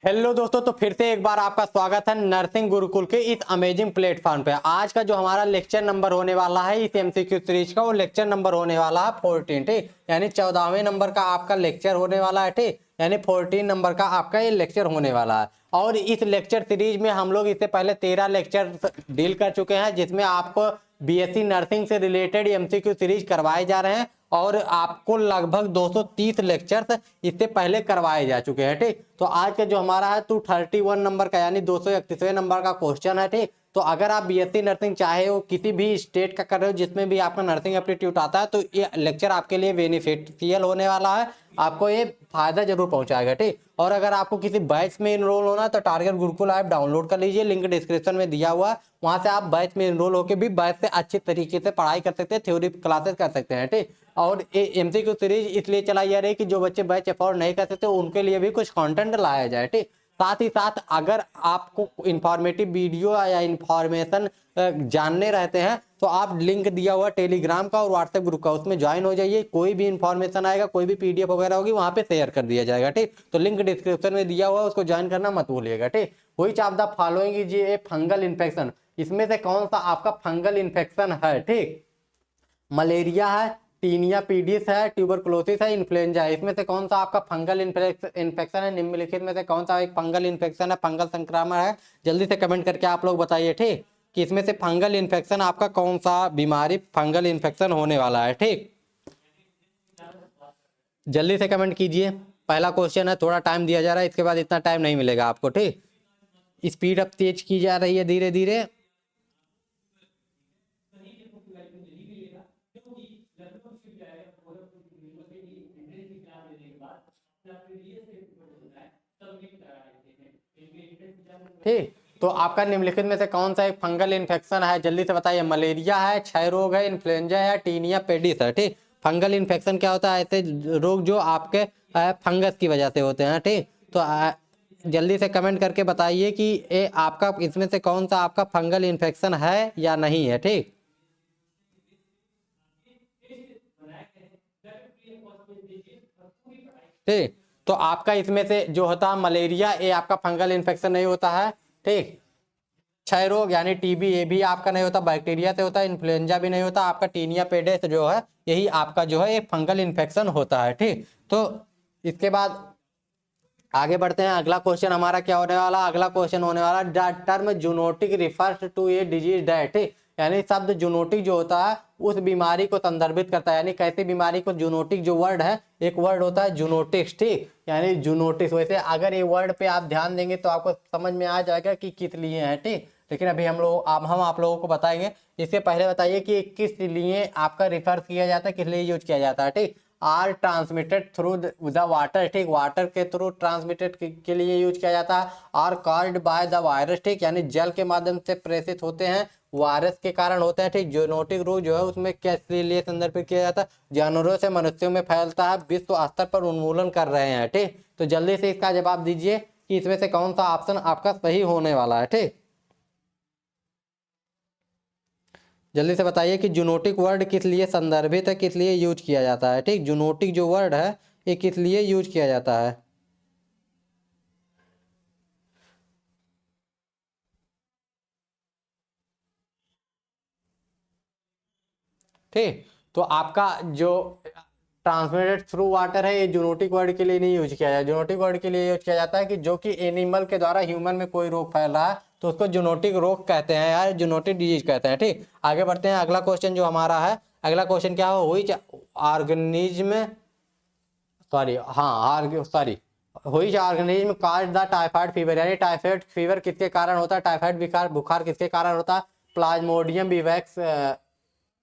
Hello दोस्तों, तो फिर से एक बार आपका स्वागत है नर्सिंग गुरुकुल के इस अमेजिंग प्लेटफॉर्म पे। आज का जो हमारा लेक्चर नंबर होने वाला है इस एमसीक्यू सीरीज का, वो लेक्चर नंबर होने वाला है 14, ठीक, यानी 14वें नंबर का आपका लेक्चर होने वाला है, ठीक, यानी 14 नंबर का आपका ये लेक्चर होने वाला है। और इस लेक्चर सीरीज में हम लोग इससे पहले 13 लेक्चर डील कर चुके हैं, जिसमें आपको बीएससी नर्सिंग से रिलेटेड एमसीक्यू सीरीज करवाए जा रहे हैं और आपको लगभग 230 लेक्चर्स इससे पहले करवाए जा चुके हैं, ठीक। तो आज का जो हमारा है 231 नंबर का यानी 231वें नंबर का क्वेश्चन है, ठीक। तो अगर आप बीएससी नर्सिंग चाहे हो किसी भी स्टेट का कर रहे हो जिसमें भी आपका नर्सिंग एप्टीट्यूड आता है, तो ये लेक्चर आपके लिए बेनिफिशियल होने वाला है, आपको ये फायदा जरूर पहुंचाएगा, ठीक। और अगर आपको किसी बैच में इनरोल होना है तो टारगेट गुरुकुल ऐप डाउनलोड कर लीजिए, लिंक डिस्क्रिप्शन में दिया हुआ है। वहां से आप बैच में इनरोल होकर भी बैच से अच्छी तरीके से पढ़ाई कर सकते हैं, थ्योरी क्लासेस कर सकते हैं, ठीक। और एमसीक्यू सीरीज इसलिए चलाई जा रही है कि जो बच्चे बैच अफोर्ड नहीं कर सकते उनके लिए भी कुछ कंटेंट लाया जाए, ठीक। साथ ही साथ अगर आपको इंफॉर्मेटिव वीडियो या इंफॉर्मेशन जानने रहते हैं तो आप लिंक दिया हुआ टेलीग्राम का और व्हाट्सएप ग्रुप का, उसमें ज्वाइन हो जाइए। कोई भी इंफॉर्मेशन आएगा, कोई भी पीडीएफ वगैरह होगी वहां पे शेयर कर दिया जाएगा, ठीक। तो लिंक डिस्क्रिप्शन में दिया हुआ है, उसको ज्वाइन करना मत भूलिएगा, ठीक। Which of the following is a fungal infection, इसमें से कौन सा आपका फंगल इन्फेक्शन है, ठीक। मलेरिया है, टीनिया पीडिस है, ट्यूबरकुलोसिस है, इन्फ्लुएंजा है। इसमें से कौन सा आपका फंगल इन्फेक्शन है? निम्नलिखित में से कौन सा एक फंगल इन्फेक्शन है, फंगल संक्रमण है? जल्दी से कमेंट करके आप लोग बताइए, ठीक, कि इसमें से फंगल इन्फेक्शन आपका कौन सा बीमारी फंगल इन्फेक्शन होने वाला है, ठीक। जल्दी से कमेंट कीजिए। पहला क्वेश्चन है, थोड़ा टाइम दिया जा रहा है, इसके बाद इतना टाइम नहीं मिलेगा आपको, ठीक। स्पीड अप तेज की जा रही है धीरे धीरे। ठीक, तो आपका निम्नलिखित में से कौन सा एक फंगल इन्फेक्शन है? जल्दी से बताइए। मलेरिया है, क्षय रोग है, इन्फ्लुएंजा है, टीनिया पेडिस है, ठीक। फंगल इन्फेक्शन क्या होता है? ऐसे रोग जो आपके फंगस की वजह से होते हैं, ठीक। तो जल्दी से कमेंट करके बताइए कि ये आपका इसमें से कौन सा आपका फंगल इन्फेक्शन है या नहीं है, ठीक। ठीक, तो आपका इसमें से जो होता है मलेरिया, ये आपका फंगल इन्फेक्शन नहीं होता है, ठीक। क्षय रोग यानी टीबी, ये भी आपका नहीं होता, बैक्टीरिया से होता है। इन्फ्लुएंजा भी नहीं होता आपका, टीनिया पेडिस जो है यही आपका जो है एक फंगल इन्फेक्शन होता है, ठीक। तो इसके बाद आगे बढ़ते हैं। अगला क्वेश्चन हमारा क्या होने वाला? अगला क्वेश्चन होने वाला, the term zoonotic refers to a disease that, यानी शब्द जूनोटिक जो होता है उस बीमारी को संदर्भित करता है, यानी कैसी बीमारी को? जूनोटिक जो वर्ड है, एक वर्ड होता है जूनोटिक्स, ठीक, यानी जूनोटिक्स। वैसे अगर ये वर्ड पे आप ध्यान देंगे तो आपको समझ में आ जाएगा कि किस लिए है, ठीक। लेकिन अभी हम आप लोगों को बताएंगे। इससे पहले बताइए कि किस लिए आपका रिफर किया जाता है, किस लिए यूज किया जाता है, ठीक। Are transmitted through the water, ठीक, वाटर के थ्रू ट्रांसमिटेड के लिए यूज किया जाता है। Are called by the virus, ठीक, यानी जल के माध्यम से प्रेषित होते हैं, वायरस के कारण होते हैं, ठीक। जूनोटिक रोग जो है उसमें किस लिए संदर्भित किया जाता है? जानवरों से मनुष्यों में फैलता है, विश्व स्तर पर उन्मूलन कर रहे हैं, ठीक। तो जल्दी से इसका जवाब दीजिए कि इसमें से कौन सा ऑप्शन आपका सही होने वाला है, ठीक। जल्दी से बताइए कि जूनोटिक वर्ड किस लिए संदर्भित है, किस लिए यूज किया जाता है, ठीक। जूनोटिक जो वर्ड है ये किस लिए यूज किया जाता है? ठीक, तो आपका जो ट्रांसमिटेड थ्रू वाटर है ये जूनोटिक वर्ड के लिए नहीं यूज किया जाता। जूनोटिक वर्ड के लिए यूज किया जाता है कि जो कि एनिमल के द्वारा ह्यूमन में कोई रोग फैल रहा है तो उसको जूनोटिक रोग कहते हैं या जूनोटिक डिजीज कहते हैं, ठीक। आगे बढ़ते हैं। अगला क्वेश्चन जो हमारा है, अगला क्वेश्चन क्या हो? हुई ऑर्गेनिज्म, सॉरी, हुई organism cause the typhoid fever, यानी टाइफाइड फीवर किसके कारण होता है? टाइफाइड बुखार बुखार किसके कारण होता है? प्लाज्मोडियम विवैक्स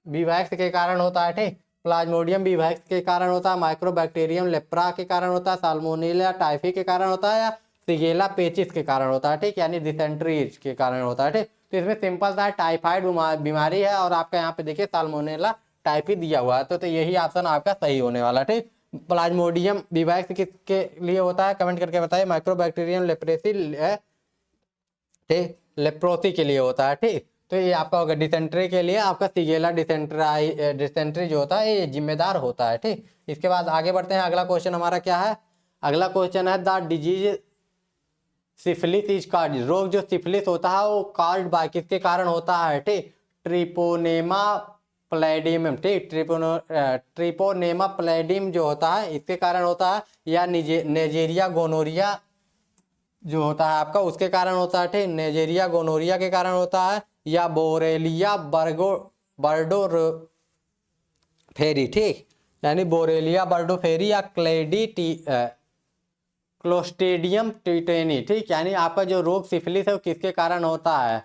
विवैक्स के कारण होता है, ठीक। प्लाज्मोडियम विवैक्स के कारण होता है, माइक्रोबैक्टीरियम लेप्रा के कारण होता है, साल्मोनेला टाइफी के कारण होता है, या सिगेला पेचिस के कारण होता है, ठीक, यानी डिसेंट्री के कारण होता है, ठीक। तो इसमें सिंपल सा टाइफाइड बीमारी है और आपका यहाँ पे देखिए साल्मोनेला टाइफी दिया हुआ है, तो यही ऑप्शन आपका सही होने वाला है, ठीक। प्लाज्मोडियम विवैक्स किसके लिए होता है? कमेंट करके बताइए। माइक्रोबैक्टीरियम लेप्रेसी, ठीक, लेप्रोसी के लिए होता है, ठीक। तो ये आपका होगा डिसेंट्री के लिए आपका सिगेला डिसेंट्री जो होता है ये जिम्मेदार होता है, ठीक। इसके बाद आगे बढ़ते हैं। अगला क्वेश्चन हमारा क्या है? अगला क्वेश्चन है the disease syphilis is caused, रोग जो सिफिलिस होता है वो कॉज्ड बाय किसके कारण होता है, ठीक, ट्रिपोनेमा प्लैडियम, ठीक, ट्रिपोनेमा प्लैडियम जो होता है इसके कारण होता है, या नेजेरिया गोनोरिया जो होता है आपका उसके कारण होता है, ठीक, नेजेरिया गोनोरिया के कारण होता है, या बोरेलिया बर्डो फेरी, ठीक, यानी बोरेलिया बर्डो फेरी या क्लोस्टेडियम टिटेनी, ठीक, यानी आपका जो रोग सिफिलिस है वो किसके कारण होता है,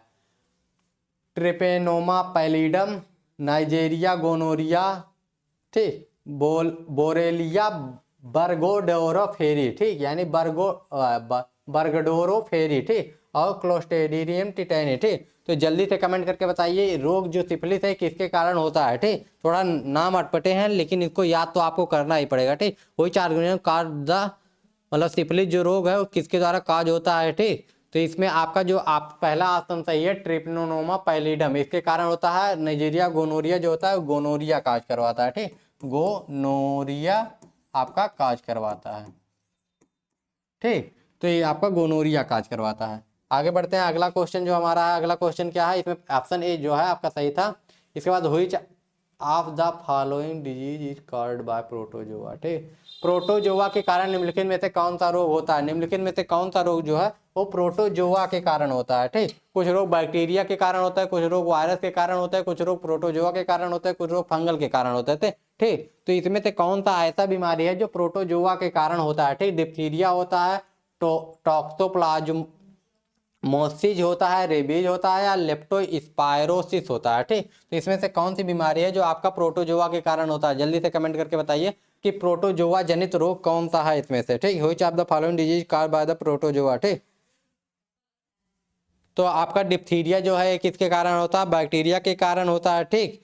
ट्रिपेनोमा पैलिडम, नाइजेरिया गोनोरिया, ठीक, बोरेलिया बर्गोडोरो फेरी, ठीक, यानी बर्गडोरो फेरी, ठीक, और क्लोस्टेडियम टिटेनी, ठीक। तो जल्दी से कमेंट करके बताइए रोग जो सिफिलिस है किसके कारण होता है, ठीक, थोड़ा नाम अटपटे हैं लेकिन इसको याद तो आपको करना ही पड़ेगा, ठीक। वही 4 कार्ड द मतलब सिफिलिस जो रोग है वो किसके द्वारा काज होता है, ठीक। तो इसमें आपका जो आप पहला ऑप्शन सही है, ट्रिपनोमा पैलिडम, इसके कारण होता है। नाइजीरिया गोनोरिया जो होता है गोनोरिया काज करवाता है, ठीक, गोनोरिया आपका काज करवाता है, ठीक। तो ये आपका गोनोरिया काज करवाता है। आगे बढ़ते हैं, अगला क्वेश्चन जो हमारा है, अगला क्वेश्चन क्या है, इसमें ऑप्शन ए जो है आपका सही था। इसके बाद हुई of the following disease is called by protozoa, ठीक, प्रोटोजोआ के कारण निम्नलिखित में से कौन सा रोग होता है, निम्नलिखित में से कौन सा रोग जो है वो प्रोटोजोआ के कारण होता है, ठीक। कुछ रोग बैक्टीरिया के कारण होता है, कुछ रोग वायरस के कारण होता है, कुछ रोग प्रोटोजोआ के कारण होता है, कुछ रोग फंगल के कारण होते हैं, ठीक। तो इसमें से कौन सा ऐसा बीमारी है जो प्रोटोजोआ के कारण होता है, ठीक, डिप्थीरिया होता है, टॉक्सोप्लाज्मोसिस होता है, रेबीज होता है, या लेप्टोस्पायरोसिस होता है, ठीक। तो इसमें से कौन सी बीमारी है जो आपका प्रोटोजोआ के कारण होता है, जल्दी से कमेंट करके बताइए कि प्रोटोजोआ जनित रोग कौन सा है इसमें से, ठीक। Which of the following disease caused by the protozoa, ठीक। तो आपका डिप्थीरिया जो है किसके कारण होता है, बैक्टीरिया के कारण होता है, ठीक।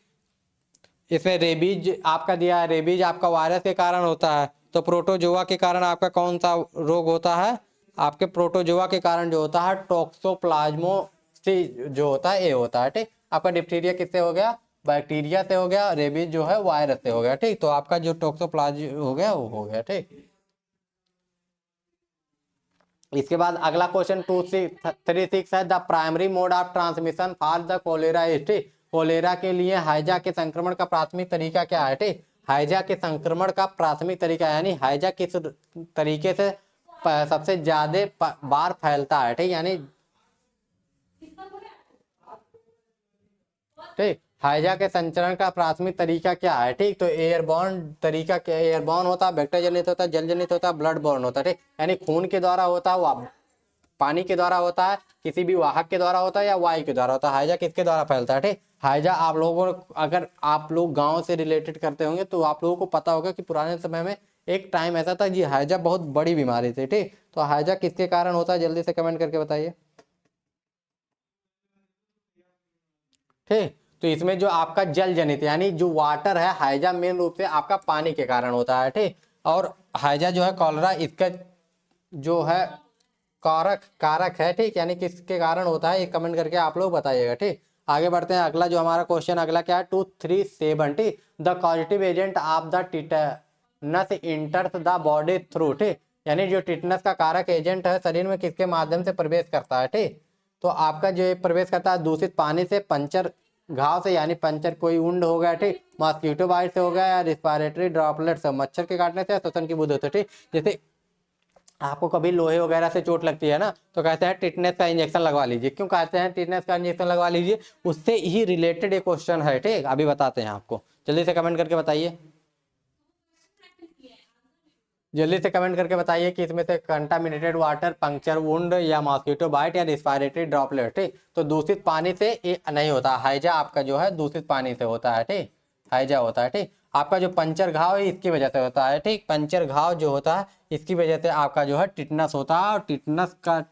इसमें रेबीज आपका दिया है, रेबीज आपका वायरस के कारण होता है। तो प्रोटोजोआ के कारण आपका कौन सा रोग होता है, आपके प्रोटोजोआ के कारण जो होता है टॉक्सोप्लाज्मोसिस जो होता है ये होता है, ठीक। आपका डिप्थीरिया किससे हो गया, बैक्टीरिया से हो गया, रेबीज जो है वायरस से हो गया, ठीक। तो आपका जो टॉक्सोप्लाज्म हो गया वो हो गया, ठीक। इसके बाद अगला क्वेश्चन 236 है, the primary mode of transmission for the cholera is, ठीक। कोलेरा के लिए हैजा के संक्रमण का प्राथमिक तरीका क्या है, ठीक। हैजा के संक्रमण का प्राथमिक तरीका यानी हैजा किस तरीके से सबसे ज्यादा बार फैलता है, ठीक, यानी ठीक, हैजा के संचरण का प्राथमिक तरीका क्या है, ठीक। तो एयरबॉर्न तरीका क्या, एयरबॉर्न होता है, वेक्टर जनित होता है, जल जनित होता है, ब्लड बॉर्न होता है, ठीक, यानी खून के द्वारा होता है, पानी के द्वारा होता है, किसी भी वाहक के द्वारा होता है, या वायु के द्वारा होता है। हैजा किसके द्वारा फैलता है, ठीक। हैजा आप लोगों को अगर आप लोग गांव से रिलेटेड करते होंगे तो आप लोगों को पता होगा कि पुराने समय में एक टाइम ऐसा था जी हैजा बहुत बड़ी बीमारी थी, ठीक। तो हैजा किसके कारण होता है, जल्दी से कमेंट करके बताइए, ठीक। तो इसमें जो आपका जल जनित यानी जो वाटर है, हैजा मेन रूप से आपका पानी के कारण होता है, ठीक। और हैजा जो है कॉलरा इसका जो है कारक है, ठीक, यानी किसके कारण होता है ये कमेंट करके आप लोग बताइएगा, ठीक। आगे बढ़ते हैं, अगला जो हमारा क्वेश्चन अगला क्या है 237, ठीक, the positive agent of the tetanus इंटर्स the body through, ठीक, यानी जो टिटनस का कारक एजेंट है शरीर में किसके माध्यम से प्रवेश करता है, ठीक। तो आपका जो प्रवेश करता है दूषित पानी से, पंचर घाव से, यानी पंचर कोई वुंड हो गया, ठीक, मॉस्किटो बाइट से हो गया, या रिस्पायरेटरी ड्रॉपलेट से, मच्छर के काटने से, श्वसन की बूंदों से, ठीक। जैसे आपको कभी लोहे वगैरह से चोट लगती है ना तो कहते हैं टिटनेस का इंजेक्शन लगवा लीजिए। क्यों कहते हैं टिटनेस का इंजेक्शन लगवा लीजिए, उससे ही रिलेटेड एक क्वेश्चन है, ठीक, अभी बताते हैं आपको। जल्दी से कमेंट करके बताइए, जल्दी से कमेंट करके बताइए कि इसमें से कंटामिनेटेड वाटर, पंक्चर वुंड, या मॉस्किटो बाइट, या रिस्पायरेटरी ड्रॉपलेट, ठीक। तो दूषित पानी से ये नहीं होता, हैजा आपका जो है दूषित पानी से होता है, ठीक, हैजा होता है, ठीक। आपका जो पंचर घाव है इसकी वजह से होता है, ठीक, पंचर घाव जो होता है इसकी वजह से आपका जो है टिटनस होता है। और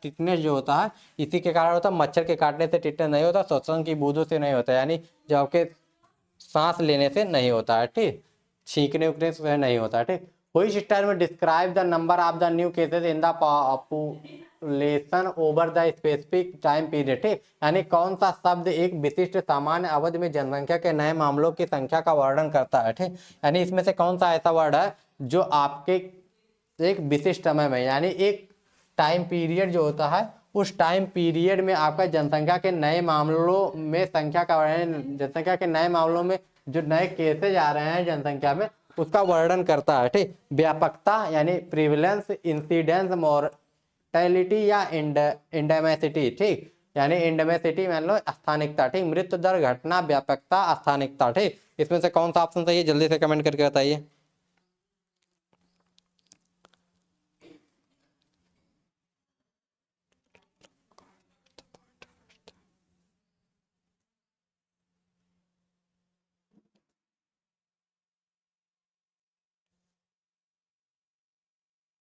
टिटनेस जो होता है इसी के कारण होता है, मच्छर के काटने से टिटनेस नहीं होता, श्वसन की बूंदों से नहीं होता, यानी जब आपके सांस लेने से नहीं होता है, ठीक, छींकने उकने से नहीं होता है, ठीक। Which term describe the number of the new cases in the population over the specific time period, ठीक, यानी कौन सा शब्द एक विशिष्ट सामान्य अवधि में जनसंख्या के नए मामलों की संख्या का वर्णन करता है, ठीक। यानी इसमें से कौन सा ऐसा वर्ड है जो आपके एक विशिष्ट समय में यानी एक टाइम पीरियड जो होता है उस टाइम पीरियड में आपका जनसंख्या के नए मामलों में जनसंख्या के नए मामलों में जो नए केसेज आ रहे हैं जनसंख्या में, उसका वर्णन करता है। ठीक, व्यापकता यानी प्रिविलेंस, इंसिडेंस, मोर्टेलिटी या इंडेमिसिटी। ठीक, यानी इंडेमिसिटी मान लो स्थानिकता। ठीक, मृत्यु दर, घटना, व्यापकता, स्थानिकता। ठीक, इसमें से कौन सा ऑप्शन सही है जल्दी से कमेंट करके बताइए।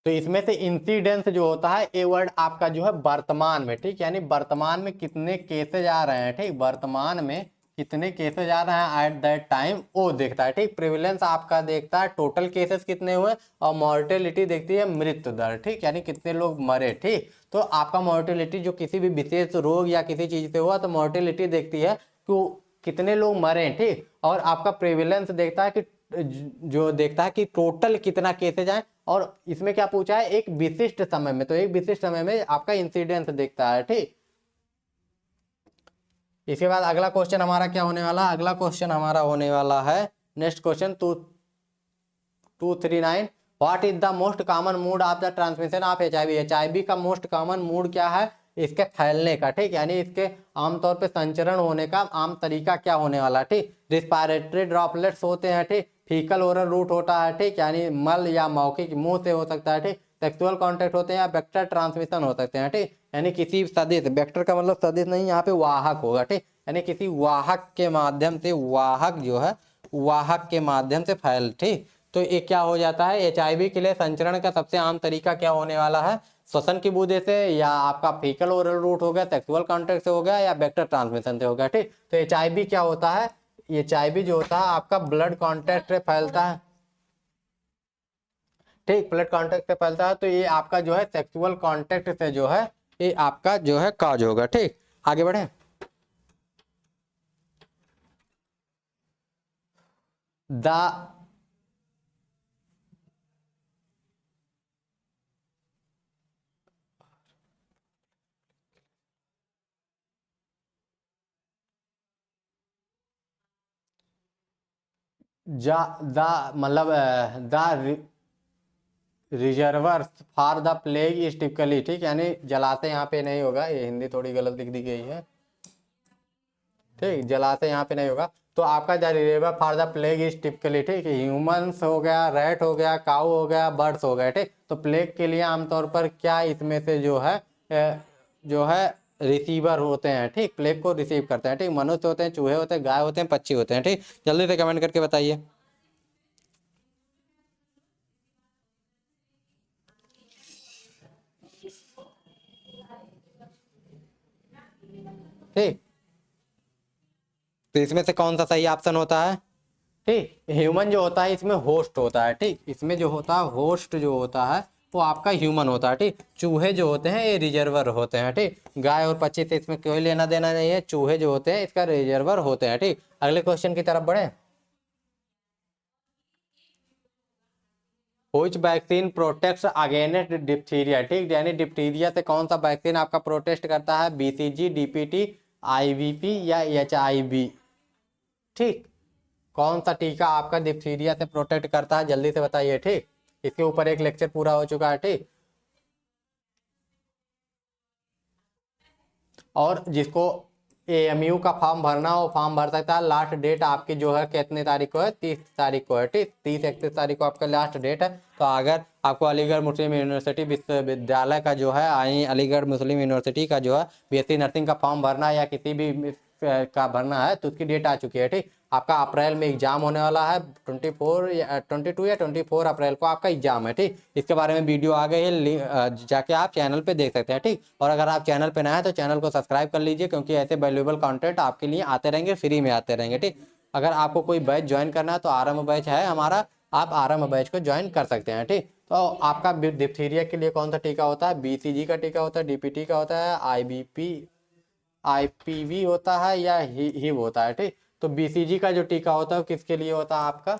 तो इसमें से इंसिडेंस जो होता है ए वर्ड आपका जो है वर्तमान में। ठीक, यानी वर्तमान में कितने केसेज आ रहे हैं। ठीक, वर्तमान में कितने केसेज आ रहे हैं एट दैट टाइम वो देखता है। ठीक, प्रिविलेंस आपका देखता है टोटल केसेस कितने हुए, और मॉर्टेलिटी देखती है मृत्यु दर। ठीक, यानी कितने लोग मरे। ठीक, तो आपका मॉर्टेलिटी जो किसी भी विशेष रोग या किसी चीज से हुआ तो मॉर्टेलिटी देखती है कि कितने लोग मरे। ठीक, और आपका प्रिविलेंस देखता है कि जो देखता है कि टोटल कितना केसेज आए, और इसमें क्या पूछा है एक विशिष्ट समय में, तो एक विशिष्ट समय में आपका इंसिडेंस देखता है। ठीक, इसके बाद अगला क्वेश्चन हमारा क्या होने वाला है, अगला क्वेश्चन हमारा होने वाला है next question 239। What is the most common mode of the transmission of HIV। HIV का मोस्ट कॉमन मोड क्या है, इसके फैलने का। ठीक, यानी इसके आमतौर पे संचरण होने का आम तरीका क्या होने वाला है। ठीक, रिस्पायरेटरी ड्रॉपलेट्स होते हैं। ठीक, फीकल ओरल रूट होता है। ठीक, यानी मल या मौखिक मुंह से हो सकता है। ठीक, सेक्सुअल कांटेक्ट होते हैं या वेक्टर ट्रांसमिशन हो सकते हैं। ठीक, यानी किसी सदिश, वेक्टर का मतलब सदिश नहीं, यहाँ पे वाहक होगा। ठीक, यानी किसी वाहक के माध्यम से, वाहक जो है वाहक के माध्यम से फैल। ठीक, तो ये क्या हो जाता है, HIV के लिए संचरण का सबसे आम तरीका क्या होने वाला है, श्वसन की बूंदे से, या आपका फीकल ओरल रूट हो गया, सेक्सुअल कांटेक्ट से हो गया, या वेक्टर ट्रांसमिशन से हो गया। ठीक, तो HIV क्या होता है, HIV जो होता है आपका ब्लड कांटेक्ट से फैलता है। ठीक, ब्लड कांटेक्ट से फैलता है, तो ये आपका जो है सेक्सुअल कांटेक्ट से जो है ये आपका जो है काज होगा। ठीक, आगे बढ़े। द मतलब the reservoirs for the plague is typically. ठीक, यानी जलाशय यहाँ पे नहीं होगा, ये हिंदी थोड़ी गलत लिख दी गई है। ठीक, जलाशय यहाँ पे नहीं होगा, तो आपका the reservoir for the plague is typically. ठीक, ह्यूमंस हो गया, रैट हो गया, काऊ हो गया, बर्ड्स हो गए। ठीक, तो प्लेग के लिए आमतौर पर क्या इसमें से जो है रिसीवर होते हैं। ठीक, प्लेग को रिसीव करते हैं। ठीक, मनुष्य होते हैं, चूहे होते हैं, गाय होते हैं, पक्षी होते हैं। ठीक, जल्दी से कमेंट करके बताइए। ठीक, तो इसमें से कौन सा सही ऑप्शन होता है। ठीक, ह्यूमन जो होता है इसमें होस्ट होता है। ठीक, इसमें जो होता है होस्ट जो होता है वो आपका ह्यूमन होता है। ठीक, चूहे जो होते हैं ये रिजर्वर होते हैं। ठीक, गाय और पक्षी से इसमें कोई लेना देना नहीं है, चूहे जो होते हैं इसका रिजर्वर होते हैं। ठीक, अगले क्वेश्चन की तरफ बढ़े। Which vaccine protects against diphtheria. ठीक, यानी डिप्थीरिया से कौन सा वैक्सीन आपका प्रोटेक्ट करता है, BCG, DPT, IVP या HIV। ठीक, कौन सा टीका आपका डिप्थीरिया से प्रोटेक्ट करता है जल्दी से बताइए। ठीक, इसके ऊपर एक लेक्चर पूरा हो चुका है। ठीक, और जिसको AMU का फॉर्म भरना हो फॉर्म भर सकता है। लास्ट डेट आपकी जो है कितने तारीख को है, 30 तारीख को है। ठीक, 30-31 तारीख को आपका लास्ट डेट है। तो अगर आपको अलीगढ़ मुस्लिम यूनिवर्सिटी विश्वविद्यालय का जो है अलीगढ़ मुस्लिम यूनिवर्सिटी का जो है BSc नर्सिंग का फॉर्म भरना है या किसी भी का भरना है तो उसकी डेट आ चुकी है। ठीक, आपका अप्रैल में एग्जाम होने वाला है, 22 या 24 अप्रैल को आपका एग्जाम है। ठीक, इसके बारे में वीडियो आ गई है, जाके आप चैनल पे देख सकते हैं। ठीक, और अगर आप चैनल पे नए हैं तो चैनल को सब्सक्राइब कर लीजिए, क्योंकि ऐसे वैल्यूएबल कंटेंट आपके लिए आते रहेंगे, फ्री में आते रहेंगे। ठीक, अगर आपको कोई बैच ज्वाइन करना है तो आरंभ बैच है हमारा, आप आरंभ बैच को ज्वाइन कर सकते हैं। ठीक, तो आपका डिप्थीरिया के लिए कौन सा टीका होता है, BCG का टीका होता है, DPT का होता है, IPV होता है या HIV होता है। ठीक, तो BCG का जो टीका होता है वो किसके लिए होता है, आपका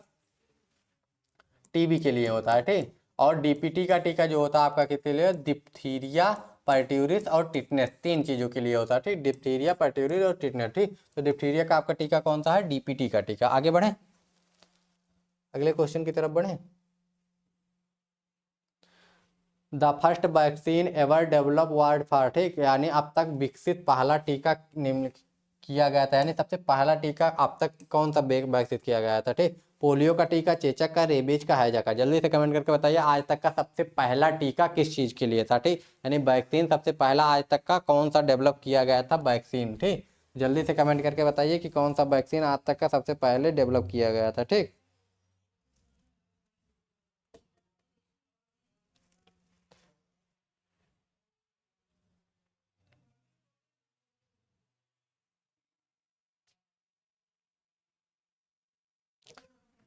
TB के लिए होता है। ठीक, और DPT का टीका जो होता है आपका किसके लिए, डिप्थीरिया पर्ट्यूरिस और टिटनेस, 3 चीजों के लिए होता है, ठीक। डिप्थीरिया, पर्ट्यूरिस और टिटनेस, ठीक। तो डिप्थीरिया का आपका टीका कौन सा है? डीपीटी का टीका। आगे बढ़े, अगले क्वेश्चन की तरफ बढ़े। The first vaccine ever develop word for, ठीक, यानी अब तक विकसित पहला टीका निम्न किया गया था, यानी सबसे पहला टीका अब तक कौन सा विकसित किया गया था, ठीक। पोलियो का टीका, चेचक का, रेबीज का, हैजा का। जल्दी से कमेंट करके बताइए आज तक का सबसे पहला टीका किस चीज के लिए था, ठीक। यानी वैक्सीन सबसे पहला आज तक का कौन सा डेवलप किया गया था वैक्सीन, ठीक। जल्दी से कमेंट करके बताइए कि कौन सा वैक्सीन आज तक का सबसे पहले डेवलप किया गया था, ठीक।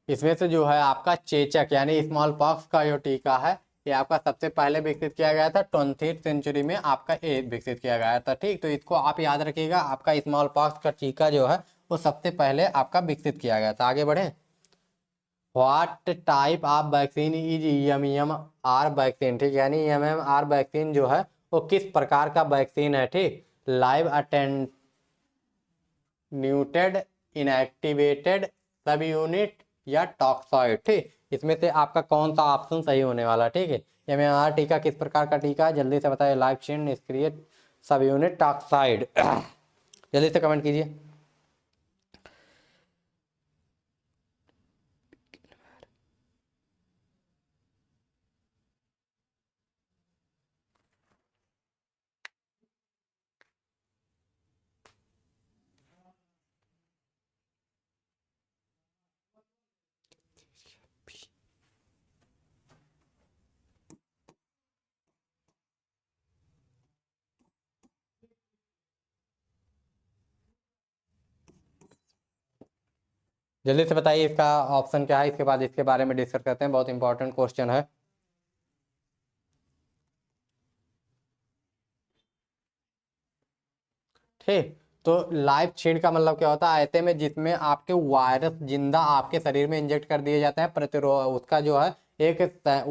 इसमें से जो है आपका चेचक यानी स्मॉल पॉक्स का जो टीका है, ये आपका सबसे पहले विकसित किया गया था 20th सेंचुरी में, आपका ये विकसित किया गया था, ठीक। तो इसको आप याद रखिएगा, आपका स्मॉल पॉक्स का टीका जो है वो सबसे पहले आपका विकसित किया गया था। आगे बढ़े। What type of vaccine is EMR vaccine, ठीक, यानी EMR वैक्सीन जो है वो किस प्रकार का वैक्सीन है, ठीक। लाइव अटेन्यूटेड, इनएक्टिवेटेड, सब यूनिट या टॉक्सॉइड, ठीक। इसमें से आपका कौन सा ऑप्शन सही होने वाला, ठीक है। MMR टीका किस प्रकार का टीका है? जल्दी से बताइए। लाइव चेन, निष्क्रिय, सब यूनिट, टॉक्साइड। जल्दी से कमेंट कीजिए। जल्दी से बताइए इसका ऑप्शन क्या है, इसके बाद इसके बारे में डिस्कस करते हैं, बहुत इंपॉर्टेंट क्वेश्चन है। ठीक, तो लाइव छीण का मतलब क्या होता है? ऐसे में जिसमें आपके वायरस जिंदा आपके शरीर में इंजेक्ट कर दिए जाते हैं प्रतिरोध उसका जो है एक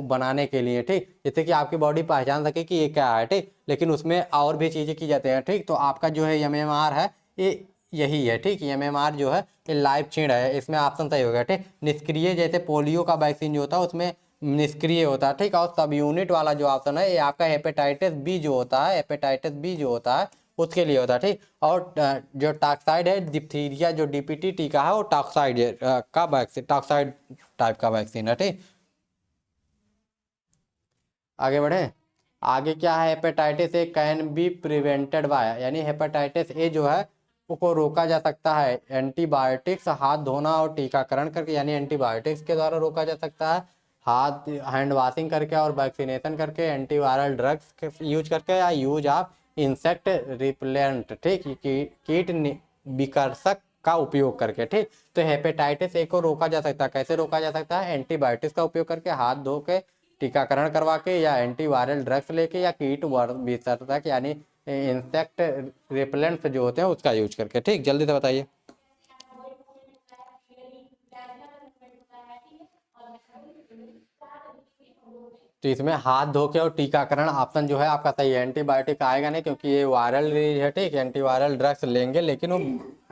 बनाने के लिए, ठीक, जिससे कि आपकी बॉडी पहचान सके कि ये क्या है, ठीक। लेकिन उसमें और भी चीजें की जाती हैं, ठीक। तो आपका जो है MMR है ये यही है, ठीक। MMR जो है ये लाइव छीण है, इसमें ऑप्शन सही हो गया, ठीक। निष्क्रिय जैसे पोलियो का वैक्सीन जो होता है उसमें निष्क्रिय होता है, ठीक। और सब यूनिट वाला जो ऑप्शन है ये आपका हेपेटाइटिस बी जो होता है, हेपेटाइटिस बी जो होता है उसके लिए होता है, ठीक। और जो टॉक्साइड है, डिप्थीरिया जो डीपीटी टीका है वो टॉक्साइड का वैक्सीन, टॉक्साइड टाइप का वैक्सीन है, ठीक। आगे बढ़े। आगे क्या है? Hepatitis A can be prevented by, यानी हेपेटाइटिस ए जो है उसको रोका जा सकता है एंटीबायोटिक्स, हाथ धोना और टीकाकरण करके, यानी एंटीबायोटिक्स के द्वारा रोका जा सकता है, हाथ हैंड वॉशिंग करके और वैक्सीनेशन करके, एंटीवायरल ड्रग्स यूज करके, या यूज ऑफ इंसेक्ट रिपेलेंट, ठीक, कीट विकर्षक का उपयोग करके, ठीक। तो हेपेटाइटिस ए को रोका जा सकता है, कैसे रोका जा सकता है? एंटीबायोटिक्स का उपयोग करके, हाथ धो के, टीकाकरण करवा के, या एंटीवायरल ड्रग्स लेके, या कीट विसर्जक यानी इंसेक्ट रिपेलेंट्स जो होते हैं उसका यूज करके, ठीक। जल्दी से बताइए। तो इसमें हाथ धो के और टीकाकरण ऑप्शन जो है आपका सही है। एंटीबायोटिक आएगा नहीं क्योंकि ये वायरल डिजीज है, ठीक। एंटीवायरल ड्रग्स लेंगे लेकिन वो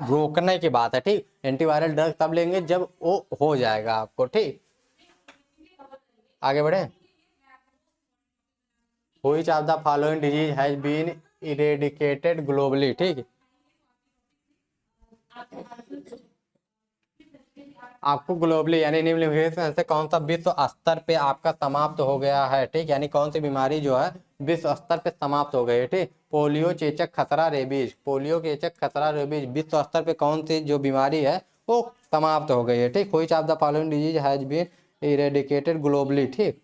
रोकने की बात है, ठीक। एंटीवायरल ड्रग्स तब लेंगे जब वो हो जाएगा आपको, ठीक। आगे बढ़े। Which of the following disease has been eradicated globally, ठीक। आपको ग्लोबली यानी निम्नलिखित से कौन सा विश्व स्तर पे आपका समाप्त हो गया है, ठीक, यानी कौन सी बीमारी जो है विश्व स्तर पे समाप्त हो गई है, ठीक। पोलियो, चेचक, खसरा, रेबीज। पोलियो, चेचक, खसरा, रेबीज विश्व स्तर पे कौन सी जो बीमारी है वो समाप्त हो गई है, ठीक। Which of the following disease has been eradicated globally, ठीक।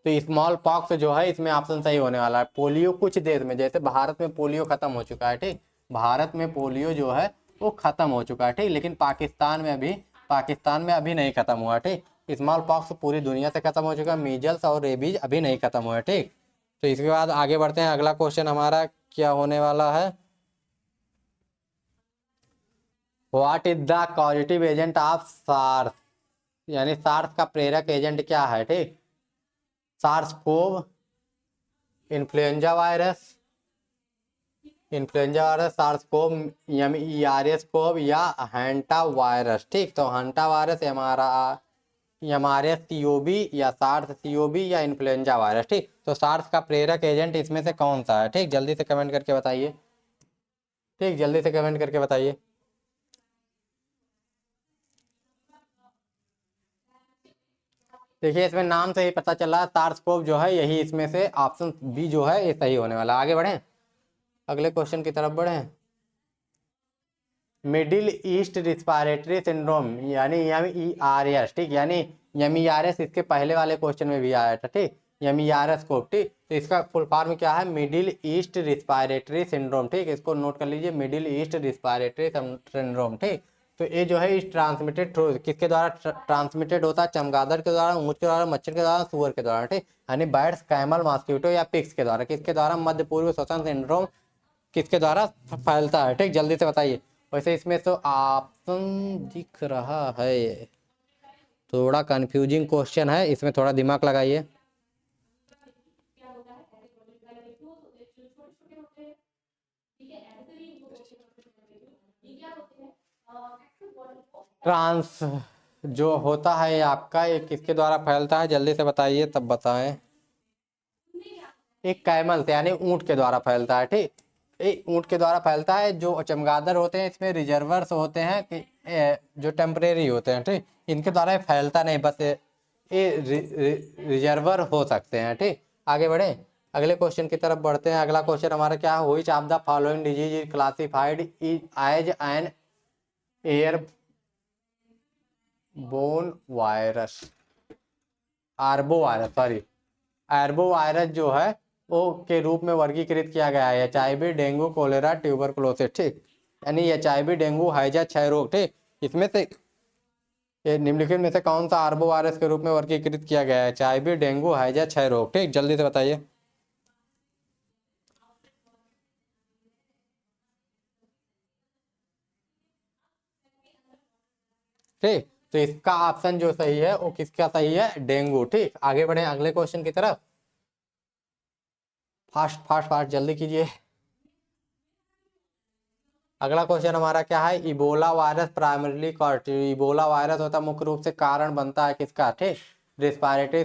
तो स्मॉल पॉक्स जो है इसमें ऑप्शन सही होने वाला है। पोलियो कुछ देश में, जैसे भारत में पोलियो खत्म हो चुका है, ठीक। भारत में पोलियो जो है वो खत्म हो चुका है, ठीक। लेकिन पाकिस्तान में अभी नहीं खत्म हुआ, ठीक। स्मॉल पॉक्स पूरी दुनिया से खत्म हो चुका है, मीजल्स और रेबीज अभी नहीं खत्म हुआ है, ठीक। तो इसके बाद आगे बढ़ते हैं, अगला क्वेश्चन हमारा क्या होने वाला है? What is the causative agent of SARS, यानी सार्स का प्रेरक एजेंट क्या है, ठीक। SARS CoV, influenza virus, SARS CoV, MERS CoV या हैंटा वायरस। ठीक, तो हैंटा वायरस, एमआरएस सीओबी या सार्स सीओबी या इन्फ्लुएंजा वायरस। ठीक, तो सार्स का प्रेरक एजेंट इसमें से कौन सा है? ठीक, जल्दी से कमेंट करके बताइए। ठीक, जल्दी से कमेंट करके बताइए। देखिए इसमें नाम से ही पता चला, सार्स कोव जो है यही इसमें से ऑप्शन बी जो है ये सही होने वाला। आगे बढ़े, अगले क्वेश्चन की तरफ बढ़े। मिडिल ईस्ट रिस्पायरेटरी सिंड्रोम यानी एमईआरएस। ठीक, यानी एमईआरएस इसके पहले वाले क्वेश्चन में भी आया था। ठीक, एमईआरएस को। ठीक, तो इसका फुल फॉर्म क्या है? Middle east respiratory syndrome. ठीक, इसको नोट कर लीजिए, मिडिल ईस्ट रिस्पायरेटरी सिंड्रोम। ठीक, तो ये जो है इस ट्रांसमिटेड थ्रू किसके द्वारा ट्रांसमिटेड होता है? चमगादड़ के द्वारा, ऊँट के द्वारा, मच्छर के द्वारा, सुअर के द्वारा। ठीक, यानी बर्ड्स, कैमल, मॉस्किटो या पिग्स के द्वारा। किसके द्वारा? मध्य पूर्व श्वसन सिंड्रोम किसके द्वारा फैलता है? ठीक, जल्दी से बताइए। वैसे इसमें तो ऑप्शन दिख रहा है, थोड़ा कंफ्यूजिंग क्वेश्चन है, इसमें थोड़ा दिमाग लगाइए। ट्रांस जो होता है आपका ये किसके द्वारा फैलता है? जल्दी से बताइए तब बताएं। एक कैमल से यानी ऊंट के द्वारा फैलता है। ठीक, ये ऊंट के द्वारा फैलता है। जो चमगादड़ होते हैं इसमें रिजर्वर्स होते हैं कि जो टेम्परेरी होते हैं। ठीक, इनके द्वारा ये फैलता नहीं, बस ये रिजर्वर हो सकते हैं। ठीक, आगे बढ़े, अगले क्वेश्चन की तरफ बढ़ते हैं। अगला क्वेश्चन हमारा क्या है? Which of the following disease is classified as an airborne virus? Arbovirus, sorry, arbovirus जो है वो के रूप में वर्गीकृत किया गया है। HIV, dengue, cholera, tuberculosis. ठीक, यानी HIV, डेंगू, हैजा, क्षय रोग। ठीक, इसमें से ये निम्नलिखित में से कौन सा आर्बो वायरस के रूप में वर्गीकृत किया गया है? HIV, डेंगू, हैजा, क्षय रोग। ठीक, जल्दी से बताइए। ठीक, तो इसका ऑप्शन जो सही है वो किसका सही है? डेंगू। ठीक, आगे बढ़े अगले क्वेश्चन की तरफ। फास्ट फास्ट फास्ट जल्दी कीजिए। अगला क्वेश्चन हमारा क्या है? Ebola virus primarily Ebola virus होता मुख्य रूप से कारण बनता है किसका? ठीक, रिस्पायरेटरी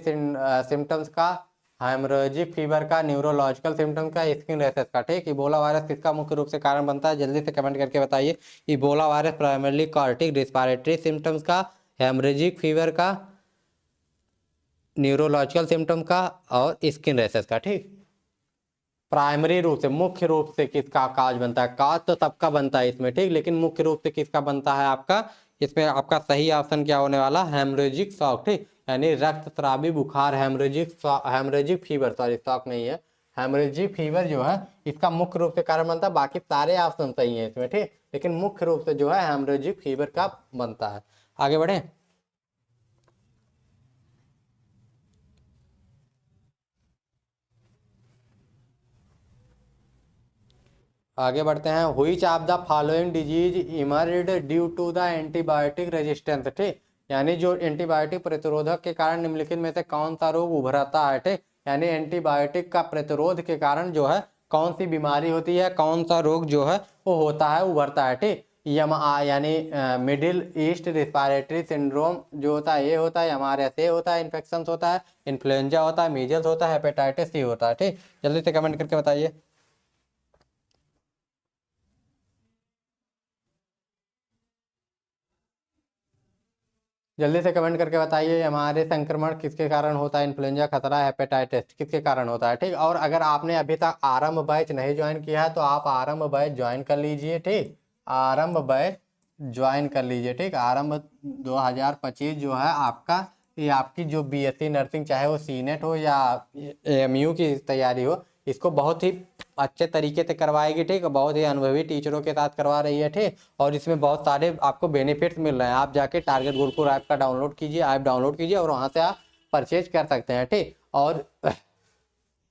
सिम्टम्स का, हेमोरेजिक फीवर का, न्यूरोलॉजिकल सिम्टम्स का, स्किन रैशेस का। ठीक, इबोला वायरस किसका मुख्य रूप से कारण बनता है? जल्दी से कमेंट करके बताइए। Ebola virus primarily cardiac, respiratory symptoms का, हेमोरेजिक फीवर का, न्यूरोलॉजिकल सिम्टम का और स्किन रैशेस का। ठीक, प्राइमरी रूप से, मुख्य रूप से किसका काज बनता है? काज तो सबका बनता है इसमें। ठीक, लेकिन मुख्य रूप से किसका बनता है आपका? इसमें आपका सही ऑप्शन क्या होने वाला? Haemorrhagic shock. ठीक, यानी रक्तस्रावी बुखार, हेमरेजिक फीवर, सॉरी शॉक नहीं है, हेमरेजिक फीवर जो है इसका मुख्य रूप से कारण बनता है। बाकी सारे ऑप्शन सही है इसमें। ठीक, लेकिन मुख्य रूप से जो है हेमरेजिक फीवर का बनता है। आगे बढ़े, आगे बढ़ते हैं। Which of the following disease emerge due to the antibiotic resistance? ठीक, यानी जो एंटीबायोटिक प्रतिरोधक के कारण निम्नलिखित में से कौन सा रोग उभरता है? ठीक, यानी एंटीबायोटिक का प्रतिरोध के कारण जो है कौन सी बीमारी होती है, कौन सा रोग जो है वो होता है, उभरता है। ठीक, यानी मिडिल ईस्ट रिस्पायरेटरी सिंड्रोम जो होता है ये होता है, MRSA होता है, इन्फेक्शन होता है, इन्फ्लुएंजा होता है, मीजल्स होता है, हेपेटाइटिस सी होता है। ठीक, जल्दी से कमेंट करके बताइए। जल्दी से कमेंट करके बताइए हमारे संक्रमण किसके कारण होता है? इन्फ्लुएंजा, खतरा, हेपेटाइटिस किसके कारण होता है? ठीक, और अगर आपने अभी तक आरंभ बैच नहीं ज्वाइन किया है तो आप आरंभ बैच ज्वाइन कर लीजिए। ठीक, आरंभ बैच ज्वाइन कर लीजिए। ठीक, आरंभ 2025 जो है आपका, ये आपकी जो BSc नर्सिंग, चाहे वो सीनेट हो या AMU की तैयारी हो, इसको बहुत ही अच्छे तरीके से करवाएगी। ठीक, बहुत ही अनुभवी टीचरों के साथ करवा रही है। ठीक, और इसमें बहुत सारे आपको बेनिफिट्स मिल रहे हैं। आप जाके टारगेट गुरुकुल ऐप का डाउनलोड कीजिए, ऐप डाउनलोड कीजिए और वहाँ से आप परचेज कर सकते हैं। ठीक, और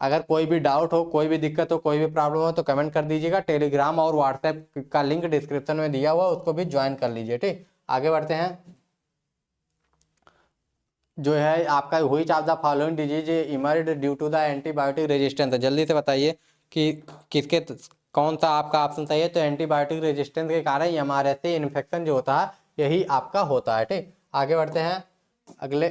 अगर कोई भी डाउट हो, कोई भी दिक्कत हो, कोई भी प्रॉब्लम हो तो कमेंट कर दीजिएगा। टेलीग्राम और व्हाट्सएप का लिंक डिस्क्रिप्शन में दिया हुआ, उसको भी ज्वाइन कर लीजिए। ठीक, आगे बढ़ते हैं। जो है आपका which of the following disease emerge due to the antibiotic resistance. जल्दी से बताइए कि किसके कौन सा आपका ऑप्शन सही है। तो एंटीबायोटिक रेजिस्टेंस के कारण एमआरएसए इन्फेक्शन जो होता है यही आपका होता है। ठीक, आगे बढ़ते हैं अगले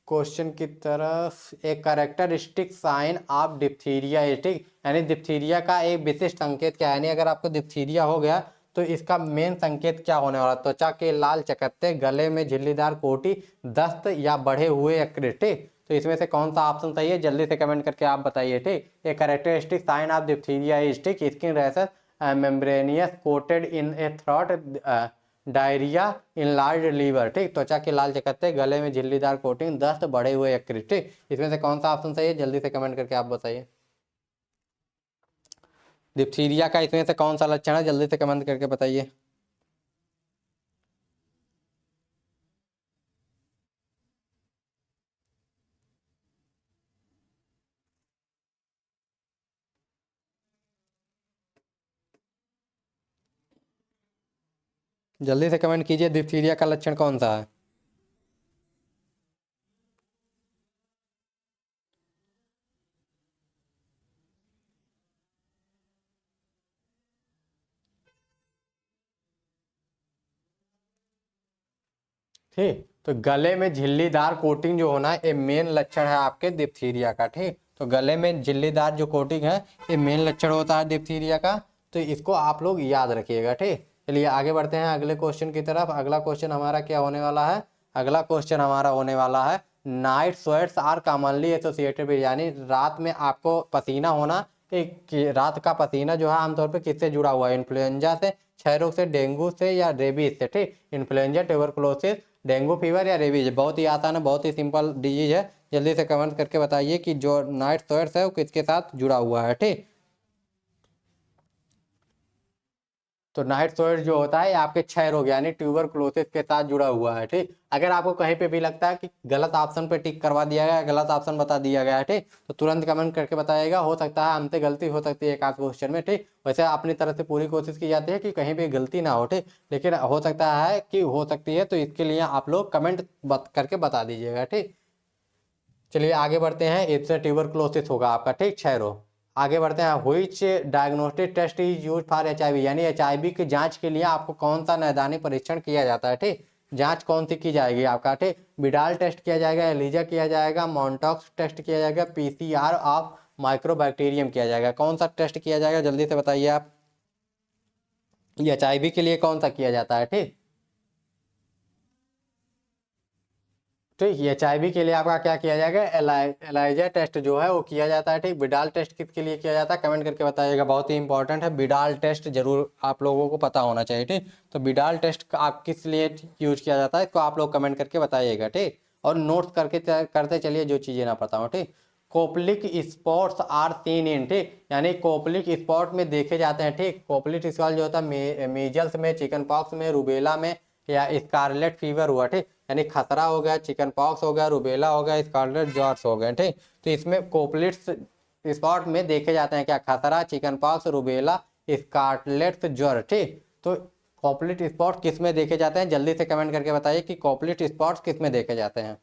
क्वेश्चन की तरफ। एक कैरेक्टरिस्टिक साइन ऑफ डिप्थीरिया, ठीक, यानी डिप्थीरिया का एक विशिष्ट संकेत क्या है, यानी अगर आपको डिप्थीरिया हो गया तो इसका मेन संकेत क्या होने वाला। त्वचा के लाल चकत्ते, गले में झिल्लीदार कोटी, दस्त या बढ़े हुए यकृत। ठीक, तो इसमें से कौन सा ऑप्शन सही है जल्दी से कमेंट करके आप बताइए। ठीक, एक characteristic sign of diphtheria is, ठीक, skin rashes, membranous coated in a throat, diarrhoea, enlarge liver. ठीक, त्वचा के लाल चकत्ते, गले में झिल्लीदार कोटिंग, दस्त, बढ़े हुए यकृत। ठीक, इसमें से कौन सा ऑप्शन सही है जल्दी से कमेंट करके आप बताइए। डिप्थीरिया का इसमें से कौन सा लक्षण है जल्दी से कमेंट करके बताइए। जल्दी से कमेंट कीजिए, डिप्थीरिया का लक्षण कौन सा है। ठीक, तो गले में झिल्लीदार कोटिंग जो होना है ये मेन लक्षण है आपके डिप्थीरिया का। ठीक, तो गले में झिल्लीदार जो कोटिंग है ये मेन लक्षण होता है डिप्थीरिया का, तो इसको आप लोग याद रखिएगा। ठीक, चलिए आगे बढ़ते हैं अगले क्वेश्चन की तरफ। अगला क्वेश्चन हमारा क्या होने वाला है, अगला क्वेश्चन हमारा होने वाला है night sweats are commonly associated with, यानी रात में आपको पसीना होना, एक रात का पसीना जो है आमतौर पर किससे जुड़ा हुआ है, इन्फ्लुएंजा से, क्षय रोग से, डेंगू से या रेबीज से। ठीक, इन्फ्लुएंजा, ट्यूबरकुलोसिस, डेंगू फीवर या रेबीज। बहुत ही आसान है, बहुत ही सिंपल डिजीज है। जल्दी से कमेंट करके बताइए कि जो नाइट स्वेट्स है वो किसके साथ जुड़ा हुआ है। ठीक, तो नाइट स्वेट जो होता है आपके क्षय रोग यानी ट्यूबरकुलोसिस के साथ जुड़ा हुआ है। ठीक, अगर आपको कहीं पे भी लगता है कि गलत ऑप्शन पे टिक करवा दिया गया, गलत ऑप्शन बता दिया गया है, ठीक, तो तुरंत कमेंट करके बताइएगा। हो सकता है हमसे गलती हो सकती है एक आध क्वेश्चन में। ठीक, वैसे अपनी तरफ से पूरी कोशिश की जाती है कि कहीं भी गलती ना हो। ठीक, लेकिन हो सकता है कि हो सकती है, तो इसके लिए आप लोग कमेंट करके बता दीजिएगा। ठीक, चलिए आगे बढ़ते हैं। इससे ट्यूबरकुलोसिस होगा आपका, ठीक, क्षय रोग। आगे बढ़ते हैं। Which diagnostic test is use for HIV, यानी एचआईवी की जांच के लिए आपको कौन सा नैदानिक परीक्षण किया जाता है। ठीक, जांच कौन सी की जाएगी आपका। ठीक, बिडाल टेस्ट किया जाएगा, एलिजा किया जाएगा, मॉन्टॉक्स टेस्ट किया जाएगा, पीसीआर ऑफ माइक्रोबैक्टीरियम किया जाएगा। कौन सा टेस्ट किया जाएगा जल्दी से बताइए आप। ये एचआईवी के लिए कौन सा किया जाता है। ठीक, ठीक, एचआईवी के लिए आपका क्या किया जाएगा, एलाइजा टेस्ट जो है वो किया जाता है। ठीक, बिडाल टेस्ट किसके लिए किया जाता है कमेंट करके बताइएगा, बहुत ही इंपॉर्टेंट है। बिडाल टेस्ट जरूर आप लोगों को पता होना चाहिए। ठीक, तो बिडाल टेस्ट आप किस लिए यूज किया जाता है इसको आप लोग कमेंट करके बताइएगा। ठीक, और नोट्स करके करते चलिए जो चीजें ना पता हो। ठीक, कोपलिक स्पॉट्स आर सीन इन, ठीक, यानी कोपलिक स्पॉट में देखे जाते हैं। ठीक, कोपलिक स्पॉट जो होता है मीजल्स में, चिकन पॉक्स में, रूबेला में या स्कारलेट फीवर हुआ। ठीक, यानी खसरा हो गया, चिकन पॉक्स हो गया, रूबेला हो गया, स्कारलेट जॉर्ज हो गए। ठीक, तो इसमें कोपलिट्स स्पॉट में देखे जाते हैं क्या, खसरा, चिकन पॉक्स, रूबेला, स्कारलेट ज्वर। ठीक, तो कॉपलेट स्पॉट किस में देखे जाते हैं जल्दी से कमेंट करके बताइए कि कॉपलेट स्पॉट्स किस में देखे जाते हैं।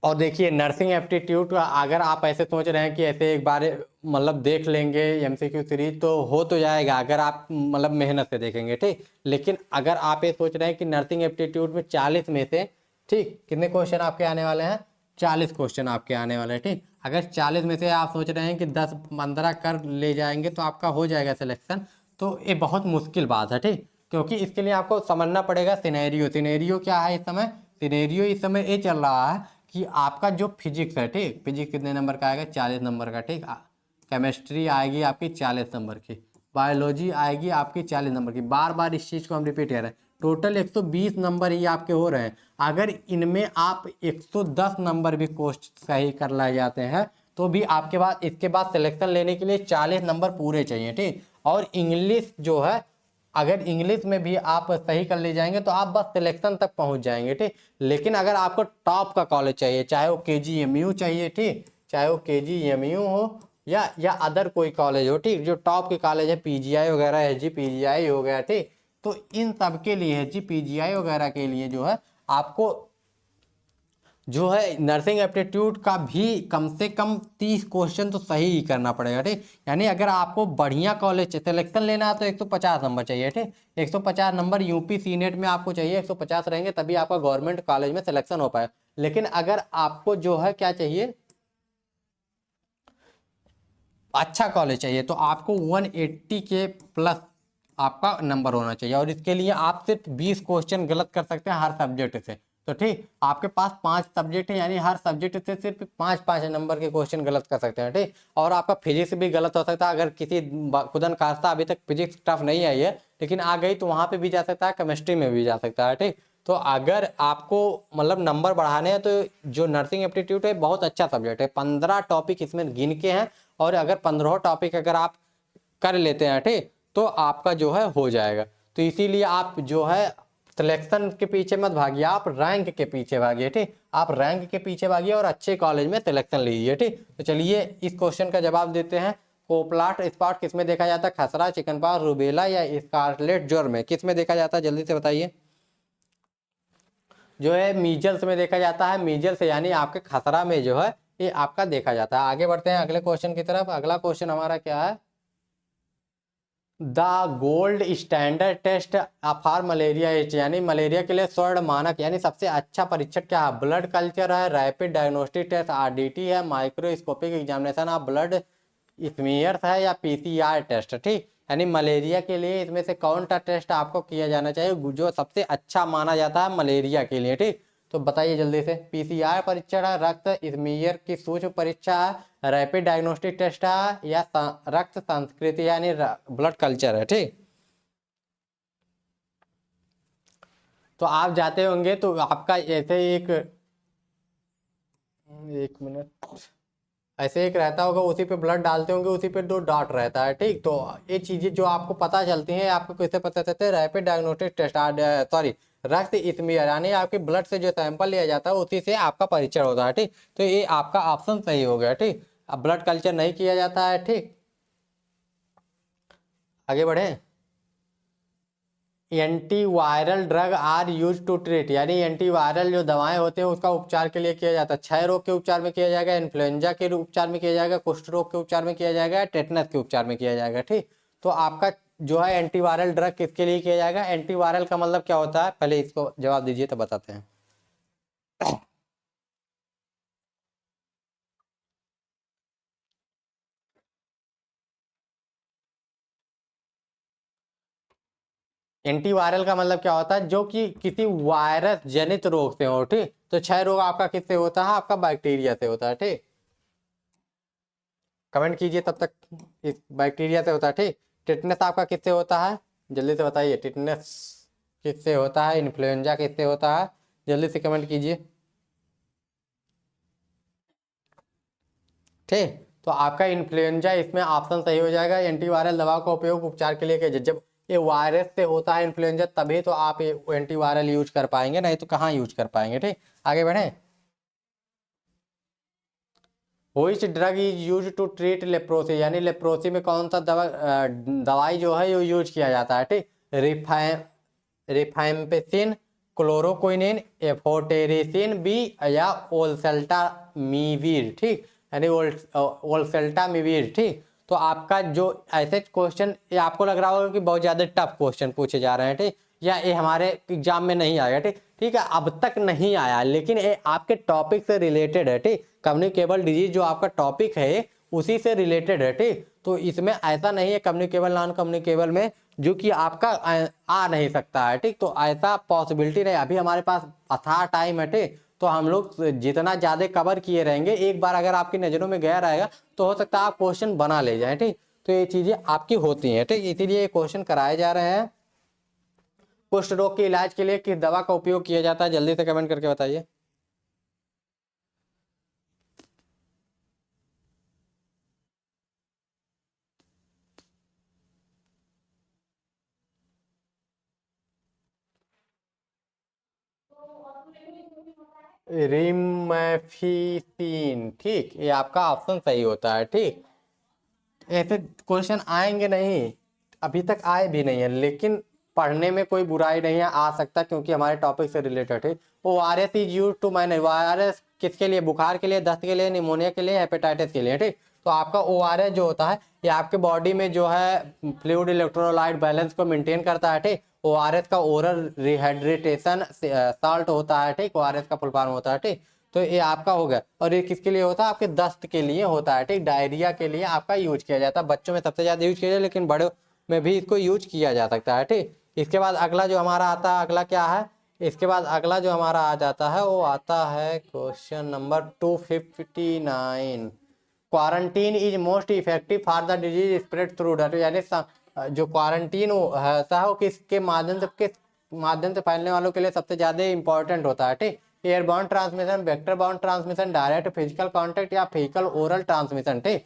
और देखिए नर्सिंग एप्टीट्यूड अगर आप ऐसे सोच रहे हैं कि ऐसे एक बार मतलब देख लेंगे एमसीक्यू सीरीज तो हो तो जाएगा अगर आप मतलब मेहनत से देखेंगे। ठीक, लेकिन अगर आप ये सोच रहे हैं कि नर्सिंग एप्टीट्यूड में 40 में से, ठीक, कितने क्वेश्चन आपके आने वाले हैं, 40 क्वेश्चन आपके आने वाले हैं। ठीक, अगर 40 में से आप सोच रहे हैं कि 10-15 कर ले जाएंगे तो आपका हो जाएगा सिलेक्शन, तो ये बहुत मुश्किल बात है। ठीक, क्योंकि इसके लिए आपको समझना पड़ेगा सिनेरियो। सिनेरियो क्या है इस समय, सिनेरियो इस समय ये चल रहा है कि आपका जो फिजिक्स है, ठीक, फिजिक्स कितने नंबर का आएगा, 40 नंबर का। ठीक, केमिस्ट्री आएगी आपकी 40 नंबर की, बायोलॉजी आएगी आपकी 40 नंबर की। बार बार इस चीज़ को हम रिपीट कर रहे हैं, टोटल 120 नंबर ही आपके हो रहे हैं। अगर इनमें आप 110 नंबर भी क्वेश्चन सही कर लाए जाते हैं तो भी आपके पास इसके बाद सिलेक्शन लेने के लिए 40 नंबर पूरे चाहिए। ठीक, और इंग्लिश जो है अगर इंग्लिश में भी आप सही कर ले जाएंगे तो आप बस सिलेक्शन तक पहुंच जाएंगे। ठीक, लेकिन अगर आपको टॉप का कॉलेज चाहिए, चाहे वो केजीएमयू चाहिए, ठीक, चाहे वो केजीएमयू हो या अदर कोई कॉलेज हो, ठीक, जो टॉप के कॉलेज है, पीजीआई वगैरह, एसजी पीजीआई हो गया, ठीक, तो इन सब के लिए है जी, पीजीआई वगैरह के लिए जो है आपको जो है नर्सिंग एप्टीट्यूड का भी कम से कम 30 क्वेश्चन तो सही ही करना पड़ेगा, ठीक। यानी अगर आपको बढ़िया कॉलेज सिलेक्शन लेना है तो 150 नंबर चाहिए, ठीक। 150 नंबर यूपी सीनेट में आपको चाहिए, 150 रहेंगे तभी आपका गवर्नमेंट कॉलेज में सिलेक्शन हो पाए। लेकिन अगर आपको जो है क्या चाहिए, अच्छा कॉलेज चाहिए, तो आपको 180 के प्लस आपका नंबर होना चाहिए। और इसके लिए आप सिर्फ 20 क्वेश्चन गलत कर सकते हैं हर सब्जेक्ट से। तो ठीक, आपके पास 5 सब्जेक्ट है, यानी हर सब्जेक्ट से सिर्फ 5-5 नंबर के क्वेश्चन गलत कर सकते हैं, ठीक। और आपका फिजिक्स भी गलत हो सकता है, अगर किसी खुदन खास्ता अभी तक फिजिक्स टफ नहीं आई है लेकिन आ गई तो वहां पे भी जा सकता है, केमिस्ट्री में भी जा सकता है, ठीक। तो अगर आपको मतलब नंबर बढ़ाने हैं तो जो नर्सिंग एप्टीट्यूड है बहुत अच्छा सब्जेक्ट है। 15 टॉपिक इसमें गिन के हैं, और अगर 15 टॉपिक अगर आप कर लेते हैं, ठीक, तो आपका जो है हो जाएगा। तो इसीलिए आप जो है सिलेक्शन के पीछे मत भागिए, आप रैंक के पीछे भागिए, ठीक। आप रैंक के पीछे भागिए और अच्छे कॉलेज में सिलेक्शन लीजिए, ठीक। तो चलिए इस क्वेश्चन का जवाब देते हैं। कोपलाट स्पॉट किस में देखा जाता है? खसरा, चिकनपॉक्स, रूबेला या स्कारलेट ज्वर में किस में देखा जाता है? जल्दी से बताइए। जो है मीजल्स में देखा जाता है। मीजल्स यानी आपके खसरा में जो है ये आपका देखा जाता है। आगे बढ़ते हैं अगले क्वेश्चन की तरफ। अगला क्वेश्चन हमारा क्या है? The gold standard test for malaria is, यानी मलेरिया के लिए स्वर्ण मानक यानी सबसे अच्छा परीक्षण क्या है? ब्लड कल्चर है, रैपिड डायग्नोस्टिक टेस्ट आरडीटी है, microscopic examination of blood smears है, या पीसीआर टेस्ट, ठीक। यानी मलेरिया के लिए इसमें से कौन सा टेस्ट आपको किया जाना चाहिए जो सबसे अच्छा माना जाता है मलेरिया के लिए, ठीक। तो बताइए जल्दी से। पीसीआर परीक्षण है, रक्त स्मीयर की सूक्ष्म परीक्षा है, रैपिड डायग्नोस्टिक टेस्ट है, या रक्त संस्कृति यानी ब्लड कल्चर है, ठीक। तो आप जाते होंगे तो आपका ऐसे एक मिनट ऐसे एक रहता होगा, उसी पे ब्लड डालते होंगे, उसी पे 2 डॉट रहता है, ठीक। तो ये चीजें जो आपको पता चलती हैं, आपको कैसे पता चलते हैं? रैपिड डायग्नोस्टिक टेस्ट, सॉरी, रक्त स्मीयर यानी आपके ब्लड से जो सैंपल लिया जाता है उसी से आपका परीक्षण होता है, ठीक। तो ये आपका ऑप्शन सही हो गया, ठीक। अब ब्लड कल्चर नहीं किया जाता है, ठीक। आगे बढ़े। Antiviral drug are use to treat, यानी एंटीवायरल जो दवाएं होते हैं उसका उपचार के लिए किया जाता है। क्षय रोग के उपचार में किया जाएगा, इन्फ्लुएंजा के उपचार में किया जाएगा, कुष्ठ रोग के उपचार में किया जाएगा, टेटनस के उपचार में किया जाएगा, ठीक। तो आपका जो है एंटीवायरल ड्रग किसके लिए किया जाएगा? एंटीवायरल का मतलब क्या होता है, पहले इसको जवाब दीजिए तो बताते हैं। एंटीवायरल का मतलब क्या होता है? जो कि किसी वायरस जनित रोग से हो, ठीक। तो क्षय रोग आपका किससे होता है? आपका बैक्टीरिया से होता है, ठीक। कमेंट कीजिए तब तक। इस बैक्टीरिया से होता है, ठीक। टिटनेस आपका किससे होता है? जल्दी से बताइए, टिटनेस किससे होता है? इन्फ्लुएंजा किससे होता है? जल्दी से कमेंट कीजिए, ठीक। तो आपका इन्फ्लुएंजा इसमें ऑप्शन सही हो जाएगा। एंटीवायरल दवा का उपयोग उपचार के लिए किया जब ये वायरस से होता है इन्फ्लुएंजा, तभी तो आप ये एंटीवायरल यूज कर पाएंगे, नहीं तो कहाँ यूज कर पाएंगे, ठीक। आगे बढ़े। Which drug is use to treat leprosy, यानी लेप्रोसी में कौन सा दवाई जो है ये यूज किया जाता है, ठीक। रिफैम्पिसिन, क्लोरोक्विनिन, एफोटेरिसिन बी, या ओलसेल्टामिविर, ठीक। यानी ओलसेल्टामिविर, ठीक। तो आपका जो ऐसे क्वेश्चन ये आपको लग रहा होगा कि बहुत ज्यादा टफ क्वेश्चन पूछे जा रहे हैं, ठीक, या ये हमारे एग्जाम में नहीं आएगा, ठीक। ठीक है, अब तक नहीं आया लेकिन ये आपके टॉपिक से रिलेटेड है, ठीक। कम्युनिकेबल डिजीज जो आपका टॉपिक है उसी से रिलेटेड है, ठीक। तो इसमें ऐसा नहीं है कम्युनिकेबल नॉन कम्युनिकेबल में जो कि आपका आ नहीं सकता है, ठीक। तो ऐसा पॉसिबिलिटी नहीं, अभी हमारे पास अथाह टाइम है, ठीक। तो हम लोग जितना ज्यादा कवर किए रहेंगे, एक बार अगर आपकी नजरों में गया रहेगा तो हो सकता है आप क्वेश्चन बना ले जाए, ठीक। तो ये चीजें आपकी होती हैं, ठीक। इसीलिए ये क्वेश्चन कराए जा रहे हैं। कुष्ठ रोग के इलाज के लिए किस दवा का उपयोग किया जाता है? जल्दी से कमेंट करके बताइए। रिमैफिसिन, ठीक, ये आपका ऑप्शन सही होता है, ठीक। ऐसे क्वेश्चन आएंगे नहीं, अभी तक आए भी नहीं है, लेकिन पढ़ने में कोई बुराई नहीं है, आ सकता क्योंकि हमारे टॉपिक से रिलेटेड है। ORS is use to manage, ORS किसके लिए? बुखार के लिए, दस्त के लिए, निमोनिया के लिए, हेपेटाइटिस के लिए, ठीक। तो आपका ORS जो होता है ये आपके बॉडी में जो है फ्लूइड इलेक्ट्रोलाइट बैलेंस को मेंटेन करता है, ठीक। ORS का ओरल रिहाइड्रेटेशन साल्ट होता है, ठीक। ORS का फुल फॉर्म होता है, ठीक। तो ये आपका हो गया। और ये किसके लिए होता है? आपके दस्त के लिए होता है, ठीक। डायरिया के लिए आपका यूज किया जाता है, बच्चों में सबसे ज्यादा यूज किया जाता है, लेकिन बड़े में भी इसको यूज किया जा सकता है, ठीक। इसके बाद अगला जो हमारा आता है, अगला क्या है? इसके बाद अगला जो हमारा आ जाता है वो आता है question number 259। Quarantine is most effective for the disease spread through data, यानी जो क्वारंटीन होता है वो किसके माध्यम से फैलने वालों के लिए सबसे ज्यादा इंपॉर्टेंट होता है, ठीक। Airborne transmission, vector borne transmission, direct physical contact या फीकल ओरल ट्रांसमिशन, ठीक।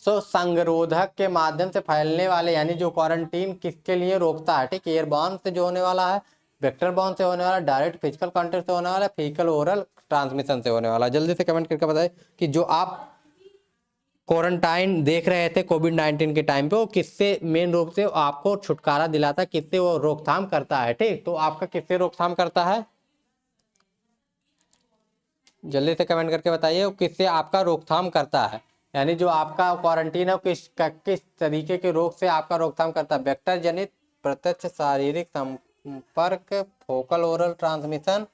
सो संगरोधक के माध्यम से फैलने वाले, यानी जो क्वारंटीन किसके लिए रोकता है, ठीक। एयरबॉर्न से जो होने वाला है, वेक्टर बॉर्न से होने वाला, डायरेक्ट फिजिकल कांटेक्ट से होने वाला, फीकल ओरल ट्रांसमिशन से होने वाला। जल्दी से कमेंट करके बताइए कि जो आप क्वारंटाइन देख रहे थे कोविड-19 के टाइम पे, वो किससे मेन रूप से आपको छुटकारा दिलाता है, किससे वो रोकथाम करता है, ठीक। तो आपका किससे रोकथाम करता है? जल्दी से कमेंट करके बताइए वो किससे आपका रोकथाम करता है, यानी जो आपका क्वारंटीन है किस तरीके के रोग से आपका रोकथाम करता है? वेक्टर जनित, प्रत्यक्ष शारीरिक संपर्क, फोकल ओरल ट्रांसमिशन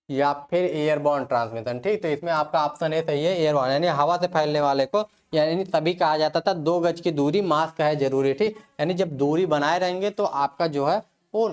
या फिर एयरबॉर्न ट्रांसमिशन, ठीक। तो इसमें आपका ऑप्शन ए सही है, एयरबॉर्न, यानी हवा से फैलने वाले को, यानी तभी कहा जाता था 2 गज की दूरी, मास्क है जरूरी, ठीक। यानी जब दूरी बनाए रहेंगे तो आपका जो है वो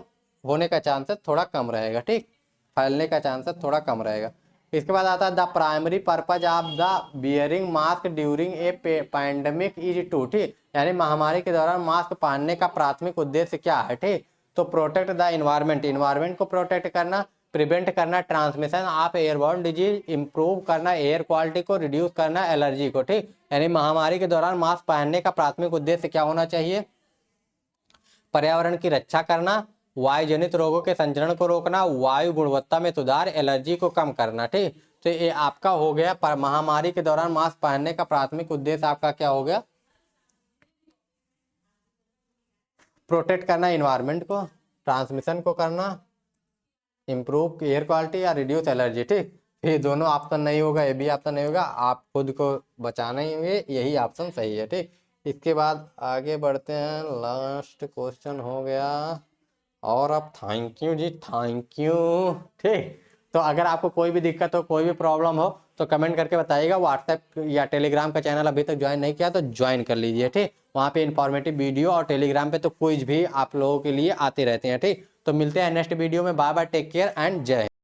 होने का चांसेस थोड़ा कम रहेगा, ठीक। फैलने का चांसेस थोड़ा कम रहेगा। इसके बाद आता है the primary purpose of the bearing mask during a pandemic is to, ठीक। यानी महामारी के दौरान मास्क पहनने का प्राथमिक उद्देश्य क्या है, ठीक। तो प्रोटेक्ट द इन्वायरमेंट, इन्वायरमेंट को प्रोटेक्ट करना, प्रिवेंट करना transmission of airborne disease, improve करना एयर क्वालिटी को, रिड्यूस करना एलर्जी को, ठीक। यानी महामारी के दौरान मास्क पहनने का प्राथमिक उद्देश्य क्या होना चाहिए? पर्यावरण की रक्षा करना, वायु जनित रोगों के संचरण को रोकना, वायु गुणवत्ता में सुधार, एलर्जी को कम करना, ठीक। तो ये आपका हो गया पर महामारी के दौरान मास्क पहनने का प्राथमिक उद्देश्य आपका क्या हो गया? प्रोटेक्ट करना इन्वायरमेंट को, ट्रांसमिशन को करना, इम्प्रूव एयर क्वालिटी या रिड्यूस एलर्जी, ठीक। ये दोनों ऑप्शन नहीं होगा, ये भी ऑप्शन नहीं होगा, आप खुद को बचाना ही होंगे, यही ऑप्शन सही है, ठीक। इसके बाद आगे बढ़ते हैं, लास्ट क्वेश्चन हो गया। और अब थैंक यू जी, थैंक यू, ठीक। तो अगर आपको कोई भी दिक्कत हो, कोई भी प्रॉब्लम हो तो कमेंट करके बताइएगा। व्हाट्सएप या टेलीग्राम का चैनल अभी तक ज्वाइन नहीं किया तो ज्वाइन कर लीजिए, ठीक। वहाँ पे इंफॉर्मेटिव वीडियो और टेलीग्राम पे तो क्विज भी आप लोगों के लिए आते रहते हैं, ठीक। तो मिलते हैं नेक्स्ट वीडियो में, bye bye, take care and जय।